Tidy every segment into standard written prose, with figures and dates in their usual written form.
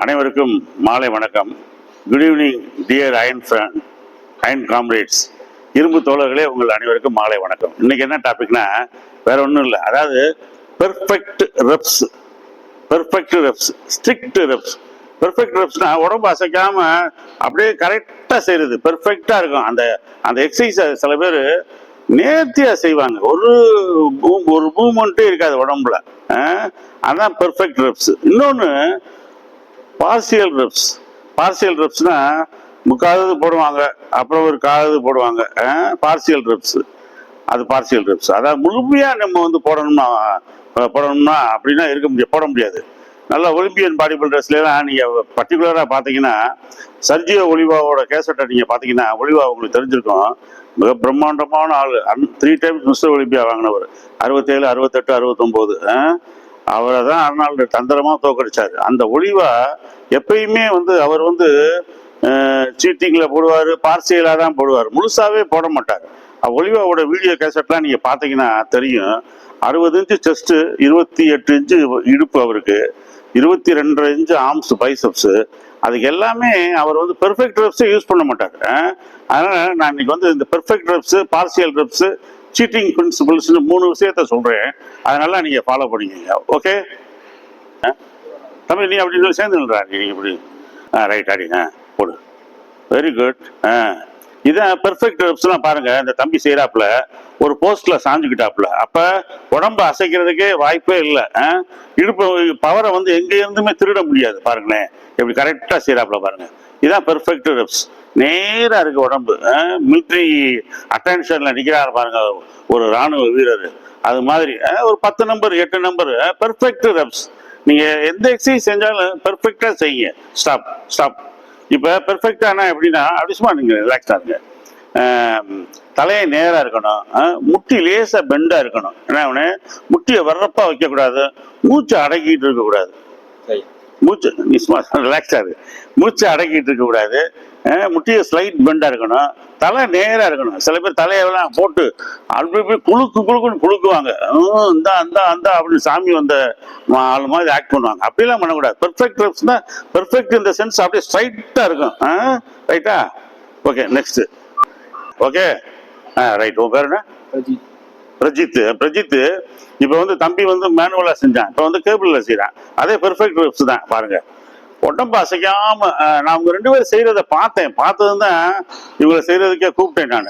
அனைவருக்கும் மாலை வணக்கம். Good evening dear iron comrades, இரும்பு தோழர்களே, உங்கள் அனைவருக்கும் மாலை வணக்கம். இன்னைக்கு என்ன டாபிக்னா வேற ஒன்றும் இல்லை. அதாவது பெர்ஃபெக்ட் ரெப்ஸ், ஸ்ட்ரிக்ட் ரெப்ஸ். பெர்ஃபெக்ட் ரெப்ஸ்னா உடம்பு அசைக்காம அப்படியே கரெக்டாக செய்யறது, பெர்ஃபெக்டா இருக்கும். அந்த அந்த எக்ஸசைஸை சில பேர் நேர்த்தியா செய்வாங்க, ஒரு மூவ்மெண்ட்டே இருக்காது உடம்புல. அதான் பெர்ஃபெக்ட் ரெப்ஸ். இன்னொன்று பார்சியல் ரெப்ஸ்னா முக்காவது போடுவாங்க, அப்புறம் ஒரு காவது போடுவாங்க. பார்சியல் ரெப்ஸ், அது பார்சியல் ரெப்ஸ். அதாவது முழுமையா நம்ம வந்து போடணும்னா அப்படின்னா போட முடியாது. நல்லா ஒலிம்பியன் பாடி பில்டர்ஸ்லாம் நீங்க பர்டிகுலரா பாத்தீங்கன்னா, சர்ஜியோ ஒலிவாவோட கேசட்டை நீங்க பாத்தீங்கன்னா, ஒலிவா உங்களுக்கு தெரிஞ்சிருக்கும். மிக பிரம்மாண்டமான ஆளு, 3 டைம்ஸ் மிஸ்டர் ஒலிம்பியா வாங்கினவர். 67, 68, 69. அவரை தான் அர்னால்டு தந்திரமா தோக்கடிச்சாரு. அந்த ஒலிவா எப்பயுமே வந்து அவர் வந்து சீட்டிங்ல போடுவார், பார்சியலா தான் போடுவார், முழுசாவே போட மாட்டார். ஒலிவாவோட வீடியோ கேசட்லாம் நீங்க பாத்தீங்கன்னா தெரியும். 60 இன்ச்சு செஸ்ட், 28 இன்ச்சு இடுப்பு அவருக்கு, 22 இன்ச்சு ஆர்ம்ஸ் பைசப்ஸ். அதுக்கு எல்லாமே அவர் வந்து பெர்ஃபெக்ட் ரெப்ஸை யூஸ் பண்ண மாட்டார். அதனால நான் இன்னைக்கு வந்து இந்த perfect reps, partial reps, cheating பிரின்சிபிள்ஸ்னு 3 விஷயத்த சொல்றேன். அதனால நீங்க ஃபாலோ பண்ணிக்கங்க. ஓகே தம்பி, நீ அப்படி சொல்லி சேர்ந்துடுறா, நீ இப்படி ரைட் அடிங்க போடு. Very good. இதான் பெர்ஃபெக்ட் ரெப்ஸ்லாம் பாருங்க. இந்த தம்பி செய்யறாப்புல ஒரு போஸ்ட்ல சாஞ்சுக்கிட்டாப்புல, அப்ப உடம்பு அசைக்கிறதுக்கே வாய்ப்பே இல்லை. இடுப்பு பவரை வந்து எங்க இருந்துமே திருட முடியாது. பாருங்களேன் எப்படி கரெக்டா செய்யறாப்புல பாருங்க. இதான் பெர்ஃபெக்ட் ரெப்ஸ். நேரா இருக்கு உடம்பு. மிலிட்ரி அட்டென்ஷன்ல நிக்கிறாரு பாருங்க ஒரு ராணுவ வீரர், அது மாதிரி ஒரு 10 நம்பர் 8 நம்பர் பெர்ஃபெக்ட் ரெப்ஸ். நீங்க எந்த எக்ஸசைஸ் செஞ்சாலும் பெர்ஃபெக்டா செய்யுங்க. ஸ்டாப். இப்ப பெர்ஃபெக்டானா எப்படின்னா, அப்படி சும்மா நீங்க ரிலாக்ஸா இருங்க. தலையை நேரா இருக்கணும், முட்டி லேசா பெண்டா இருக்கணும். என்ன, முட்டியை வர்றப்பா வைக்க கூடாது, மூச்சை அடக்கிட்டு இருக்க கூடாது. நீ சும்மா ரிலாக்ஸா இருக்கு, மூச்சை அடக்கிட்டு இருக்க கூடாது. முட்டியை ஸ்லைட் பெண்டா இருக்கணும், தலை நேரா இருக்கணும். சில பேர் தலையெல்லாம் போட்டு அப்படி குழுக்குன்னு குழுக்குவாங்க. அந்த அப்படின்னு சாமி வந்த ஆள் மாதிரி ஆக்ட் பண்ணுவாங்க. அப்படிலாம் பண்ணக்கூடாது. பெர்ஃபெக்ட் ரெப்ஸ்னா பெர்ஃபெக்ட் இந்த சென்ஸ் அப்படியே ஸ்ட்ரைட்டா இருக்கும். ரைட்டா? Okay, next. Okay, right. உன் பேர் என்ன? பிரஜித். இப்ப வந்து தம்பி வந்து மேனுவலா செஞ்சான், இப்ப வந்து கேபிள்ல செய்யறான். அதே பெர்ஃபெக்ட் ரெப்ஸ் தான். பாருங்க, உடம்பு அசைக்காம நான் அவங்க 2 பேரும் செய்யறத பார்த்ததுதான் இவங்களை செய்யறதுக்கே கூப்பிட்டேன் நான்.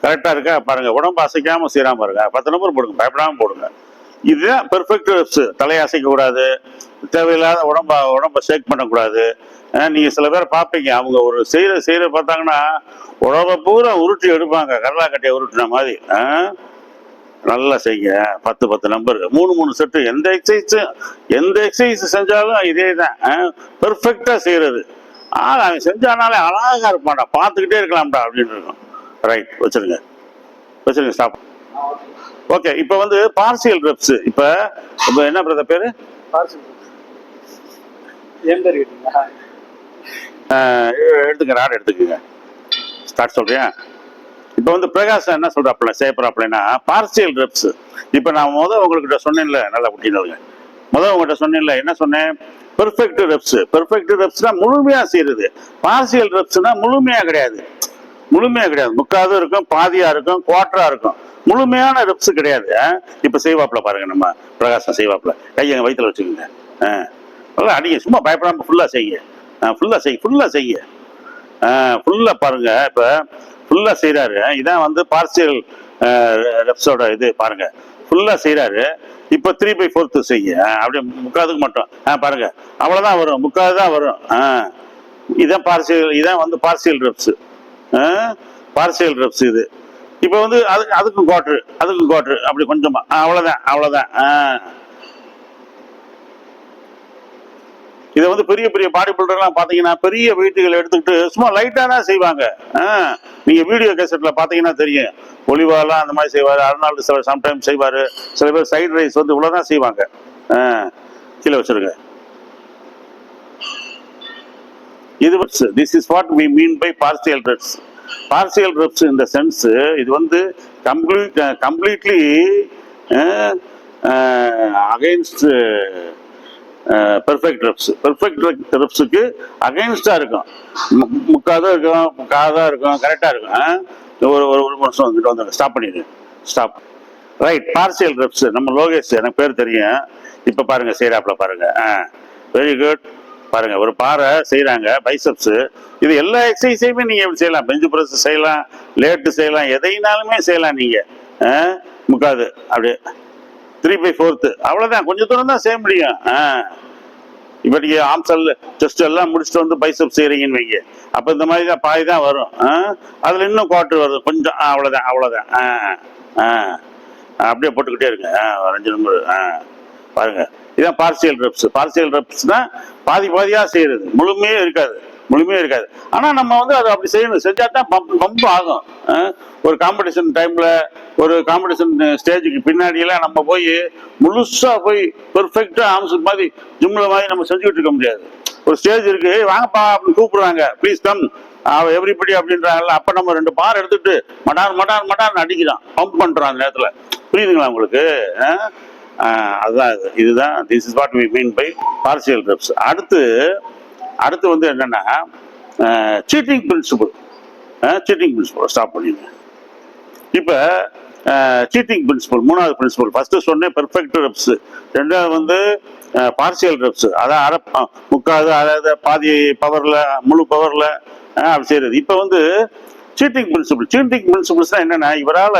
கரெக்டா இருக்கா பாருங்க, உடம்பு அசைக்காம செய்யறாம பாருங்க. 10 நம்பர் போடுங்க, பயப்படாம போடுங்க. இதுதான் பெர்ஃபெக்ட் ரெப்ஸ். தலையை அசைக்க கூடாது, தேவையில்லாத உடம்ப ஷேக் பண்ணக்கூடாது. நீங்க சில பேர் பார்ப்பீங்க, அவங்க ஒரு செய்யற பார்த்தாங்கன்னா உடம்ப பூரா உருட்டி எடுப்பாங்க, கடலா கட்டையை உருட்டின மாதிரி. நல்லா செய்யுங்க. 10 நம்பர், 3 செட்டு. எந்த எக்ஸசைஸ் செஞ்சாலும் இதே தான், பெர்ஃபெக்டா செய்யறது. அவன் செஞ்சானாலே அழகா இருப்பான்டா, பார்த்துக்கிட்டே இருக்கலாம்டா அப்படின்னு இருக்கும். ரைட், வச்சிருங்க. ஸ்டாப். ஓகே, இப்ப வந்து பார்சியல் ரெப்ஸ். இப்ப என்ன பிரதர் பேரு? எடுத்துக்க, ராட் எடுத்துக்கங்க. ஸ்டார்ட் சொல்றியா? இப்ப வந்து பிரகாஷ் என்ன சொல்றாப்புல செய்யப்படுறாப்புலன்னா பார்சியல் ரெப்ஸ். இப்ப நான் உங்ககிட்ட சொன்னேன்ல, நல்லா குட்டினவங்க, உங்ககிட்ட சொன்னேன்ல, என்ன சொன்னேன்? பெர்ஃபெக்ட் ரெப்ஸ்னா முழுமையா செய்யறது. பார்சியல் ரெப்ஸ்னா முழுமையா கிடையாது. முக்காவது இருக்கும், பாதியா இருக்கும், குவார்டரா இருக்கும். முழுமையான ரெப்ஸ் கிடையாது. இப்ப செய்வாப்புல பாருங்க, நம்ம பிரகாசம் செய்வாப்புல. கையை வயிற்றுல வச்சுக்கோங்க, நல்லா அடிங்க, சும்மா பயப்படாம ஃபுல்லா செய்யுங்க. ஃபுல்லா பாருங்க. இப்ப ஃபுல்லா செய்யறாரு. இதான் வந்து பார்சியல் ரெப்ஸோட இது. பாருங்க, ஃபுல்லா செய்யறாரு. இப்ப 3/4 செய்ய, அப்படியே முக்காதுக்கு மட்டும். பாருங்க, அவ்வளவுதான் வரும், முக்காது தான் வரும். இதான் வந்து பார்சியல் ரெப்ஸ். இது. இப்ப வந்து அதுக்கும் குவார்டர் அப்படி கொஞ்சமா, அவ்வளவுதான். இதை வந்து பெரிய பாடி பில்டர்லாம் பாத்தீங்கன்னா பெரிய வெயிட்டுகள் எடுத்துக்கிட்டு சும்மா லைட்டா தான் செய்வாங்க. நீங்க வீடியோ கேசட்ல பாத்தீங்கன்னா தெரியும். ஒலிவாலாம் அந்த மாதிரி செய்வாரு, அர்னால்டு சம்டைம்ஸ் செய்வாரு. சில பேர் சைடு ரைஸ் வந்து இவ்வளவுதான் செய்வாங்க. கீழே வச்சிருங்க. This is what we mean by partial reps. Partial reps in the sense, இது வந்து completely அகைன்ஸ்ட் பெர்ஃபெக்ட் ரெப்ஸுக்கு அகைன்ஸ்டா இருக்கும். முக்காதான் இருக்கும், காதான் இருக்கும், கரெக்டா இருக்கும். ஒரு நிமிஷம் வந்துட்டு வந்து ஸ்டாப் பண்ணிடு. ஸ்டாப். ரைட். பார்சியல் ரெப்ஸ் நம்ம லோகேஷ், எனக்கு பேர் தெரியும். இப்ப பாருங்க செய்யறாப்ல பாருங்க. Very good. பாருங்க ஒரு பாறை செய்யறாங்க, பைசப்ஸ். இது எல்லா எக்ஸசைஸையுமே நீங்க எப்படி செய்யலாம். பெஞ்சு பிரஸ் செய்யலாம், லேட்டு செய்யலாம், எதைனாலுமே செய்யலாம் நீங்க. முக்காது அப்படியே 3/4 அவ்வளவுதான். கொஞ்சம் தூரம் தான் செய்ய முடியும். இப்ப நீங்க ஆம்சல் செஸ்ட் எல்லாம் முடிச்சுட்டு வந்து பைசப் செய்யறீங்கன்னு வைங்க, அப்ப இந்த மாதிரி தான் பாய் தான் வரும். அதுல இன்னும் குவார்டர் வருது கொஞ்சம். அவ்வளவுதான். அப்படியே போட்டுக்கிட்டே இருங்க. 5 நம்பர் பாருங்க. இதான் பார்சியல் ரெப்ஸ். பார்சியல் ரெப்ஸ்னா பாதியா செய்யறது, முழுமையே இருக்காது. ஆனா நம்ம வந்து அதை அப்படி செய்யணும். செஞ்சா தான் பம்ப் ஆகும். ஒரு காம்படிஷன் டைம்ல, ஒரு காம்படிஷன் ஸ்டேஜுக்கு பின்னாடி எல்லாம் நம்ம போய் முழுசா போய் பெர்ஃபெக்டா ஆம்ஸ் மாதிரி ஜிம்ல மாதிரி நம்ம செஞ்சுக்கிட்டு இருக்க முடியாது. ஒரு ஸ்டேஜ் இருக்கு, வாங்கப்பா அப்படின்னு கூப்பிடுறாங்க, ப்ளீஸ் கம் எவ்ரிபடி அப்படின்றாங்கல்ல. அப்ப நம்ம 2 பார் எடுத்துட்டு மடார் அடிக்கிறான், பம்ப் பண்றோம் அந்த நேரத்துல. புரியுதுங்களா உங்களுக்கு? அதுதான் இதுதான் this is what we mean by partial reps. அடுத்து வந்து என்னன்னா சீட்டிங் பிரின்சிபல். ஸ்டாப் பண்ணிடுங்க. இப்ப சீட்டிங் பிரின்சிபல் 3வது பிரின்சிபல். ஃபர்ஸ்ட் சொன்னேன் பெர்ஃபெக்ட் ரெப்ஸ், 2வது வந்து பார்சியல் ரெப்ஸ், அதான் முக்காது, அதாவது பாதி பவர்ல, முழு பவர்ல அப்படி செய்யறது. இப்ப வந்து சீட்டிங் பிரின்சிபிள்ஸ் என்னன்னா, இவரால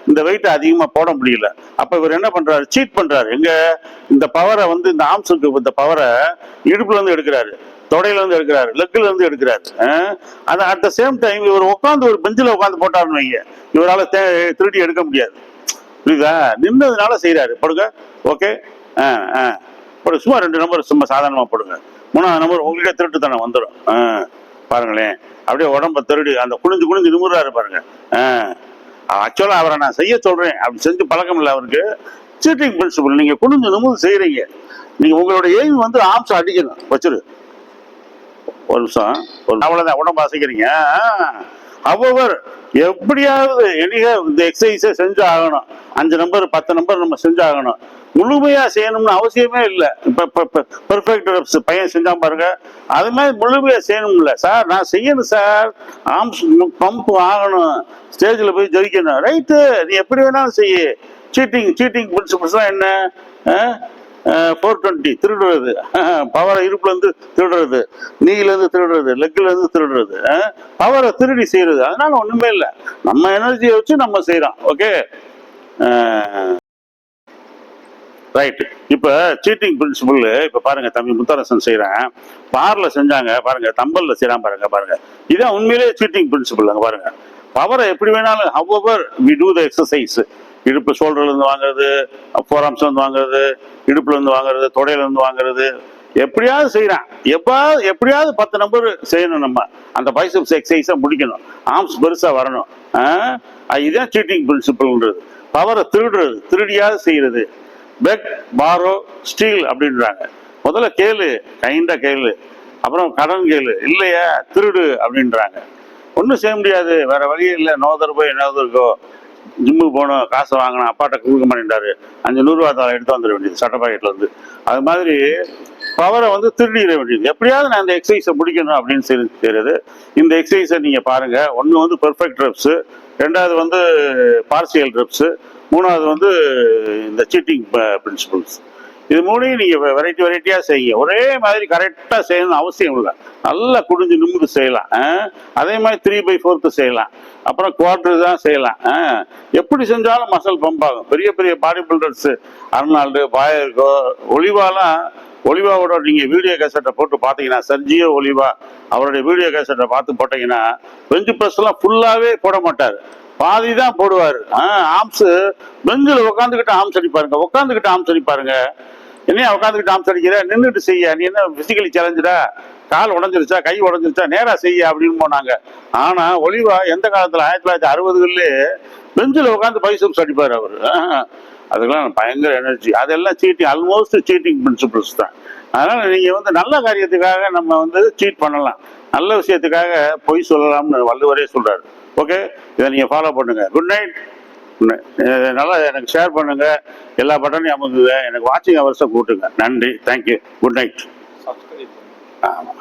இந்த வெயிட் அதிகமா போட முடியல. அப்ப இவர் என்ன பண்றாரு, சீட் பண்றாரு. எங்க இந்த பவரை வந்து, இந்த ஆர்ம்ஸுக்கு இந்த பவரை இடுப்புல இருந்து எடுக்கிறாரு, தொடையில இருந்து எடுக்கிறாரு, லெக்ல இருந்து எடுக்கிறாரு. அது அட் த சேம் டைம் இவர் உட்காந்து ஒரு பெஞ்சில் உட்காந்து போட்டாருன்னு வைங்க, இவரால திருடி எடுக்க முடியாது. புரியுதா? நின்றதுனால செய்யறாரு. போடுங்க. ஓகே. போடுங்க. சும்மா 2 நம்பர் சும்மா சாதாரணமா போடுங்க. 3வது நம்பர் உங்களுக்கே திருட்டுத்தனம் வந்துடும். பாருங்களேன், அப்படியே உடம்ப திருடி அந்த குனிஞ்சு நிமிர்றாரு பாருங்க. ஆக்சுவலா அவரை நான் செய்ய சொல்றேன், அப்படி செஞ்சு பழக்கம் இல்லை அவருக்கு. Cheating principle. நீங்க குனிஞ்சு நிமிர்ந்து செய்யறீங்க. நீங்க உங்களோட எய்ம் வந்து ஆர்ம்ஸ் அடிக்கணும். வச்சிரு ஒரு நிமிஷம். அவ்வளவுதான், உடம்பு அசைக்கிறீங்க. ஹவெவர் எப்படியாவது இந்த எக்ஸசைஸை செஞ்சு ஆகணும். 5 நம்பர் 10 நம்பர் நம்ம செஞ்சாகணும். முழுமையா செய்யணும்னு அவசியமே இல்லை. இப்ப பெர்ஃபெக்ட் ரெப்ஸ் பையன் செஞ்சா பாருங்க, அது மாதிரி முழுமையா செய்யணும்ல. சார் நான் செய்யணும் சார், ஆர்ம்ஸ் பம்ப் ஆகணும், ஸ்டேஜ்ல போய் ஜெயிக்கணும். ரைட்டு, நீ எப்படி வேணாலும் செய்ய. சீட்டிங் பிரின்சிபல்ஸ் தான் என்ன? 420 திருடுறது, பவரை இடுப்புல இருந்து திருடுறது, நீல இருந்து திருடுறது, லெக்ல இருந்து திருடுறது, பவரை திருடி செய்யறது. அதனால ஒண்ணுமே இல்லை, நம்ம எனர்ஜியை வச்சு நம்ம செய்யறோம். Okay, right. இப்ப சீட்டிங் பிரின்சிபல் இப்ப பாருங்க, தம்பி முத்தரசன் செய்யறேன், பார்ல செஞ்சாங்க பாருங்க, தம்பல்ல செய்யறான் பாருங்க. இதான் உண்மையிலேயே சீட்டிங் பிரின்சிபல். அங்க பாருங்க, பவரை எப்படி வேணாலும் however we do the exercise. இடுப்பு ஷோல்டர்ல இருந்து வாங்குறது, ஃபோர் ஆர்ம்ஸ்ல இருந்து வாங்குறது, இடுப்புல இருந்து வாங்குறது, தொடையில இருந்து வாங்குறது, எப்படியாவது செய்யறான். எப்படியாவது 10 நம்பர் செய்யணும். நம்ம அந்த பைசப்ஸ் எக்ஸசைஸா முடிக்கணும், ஆர்ம்ஸ் பெருசா வரணும். இதுதான் சீட்டிங் பிரின்சிபல்ன்றது. பவரை திருடியாவது செய்யறது. பெக், பாரோ, ஸ்டீல் அப்படின்றாங்க. முதல்ல கேளு, கைண்டா கேளு, அப்புறம் கடன் கேளு, இல்லையா திருடு அப்படின்றாங்க. ஒன்றும் செய்ய முடியாது, வேற வழியே இல்லை. நோதர் போய் என்னது இருக்கோ, ஜிம்முக்கு போகணும், காசை வாங்கணும், அப்பாட்ட கொடுக்க மாட்டேன்டாரு, 500 ரூபா தான் எடுத்து வந்துட வேண்டியது சட்ட பாக்கெட்ல இருந்து. அது மாதிரி பவரை வந்து திருடிட வேண்டியது. எப்படியாவது நான் இந்த எக்ஸசைஸை முடிக்கணும் அப்படின்னு செய்யறது. இந்த எக்ஸசைஸை நீங்க பாருங்க. ஒன்று வந்து பெர்ஃபெக்ட் ரெப்ஸ், 2வது வந்து பார்சியல் ரெப்ஸ், 3வது வந்து இந்த சீட்டிங் பிரின்சிபல்ஸ். இது 3ஐயும் நீங்க வெரைட்டியா செய்யுங்க. ஒரே மாதிரி கரெக்டா செய்யணும்னு அவசியம் இல்லை. நல்லா குடிஞ்சு நிமிந்து செய்யலாம். அதே மாதிரி 3/4 செய்யலாம். அப்புறம் குவார்டர் தான் செய்யலாம். எப்படி செஞ்சாலும் மசில் பம்ப் ஆகும். பெரிய பாடி பில்டர்ஸ், அர்னால்டு, பாயர்கோ, ஒலிவாவோட நீங்க வீடியோ கேசட்டை போட்டு பாத்தீங்கன்னா, சர்ஜியோ ஒலிவா அவருடைய வீடியோ கேசட்டை பார்த்து போட்டீங்கன்னா, பெஞ்சு பிரஸ் எல்லாம் ஃபுல்லாவே போட மாட்டாரு, பாதி தான் போடுவாரு. ஆர்ம்ஸ் பெஞ்சில் உட்காந்துக்கிட்டு ஆர்ம்ஸ் அடிப்பாருங்க. என்னையா உட்காந்துக்கிட்டு ஆர்ம்ஸ் அடிக்கிற, நின்றுட்டு செய்ய, நீ என்ன பிசிக்கலி சேலஞ்சுடா, கால் உடஞ்சிருச்சா, கை உடஞ்சிருச்சா, நேரா செய்ய அப்படின்னு போனாங்க. ஆனா ஒலிவா எந்த காலத்துல 1960களிலே பெஞ்சில் உட்காந்து பைசப்ஸ் அடிப்பாரு அவரு. அதுக்கெல்லாம் பயங்கர எனர்ஜி. அதெல்லாம் ஆல்மோஸ்ட் சீட்டிங் பிரின்சிபல்ஸ் தான். அதனால நீங்க வந்து நல்ல காரியத்துக்காக நம்ம வந்து சீட் பண்ணலாம், நல்ல விஷயத்துக்காக பொய் சொல்லலாம்னு வள்ளுவரே சொல்றாரு. ஓகே, இதை நீங்க ஃபாலோ பண்ணுங்க. Good night. நல்லா எனக்கு ஷேர் பண்ணுங்க, எல்லா பட்டனையும் அமுக்குங்க, எனக்கு வாட்சிங் ஹவர்ஸை கூட்டுங்க. நன்றி, தேங்க்யூ, குட் நைட். ஆமாம்.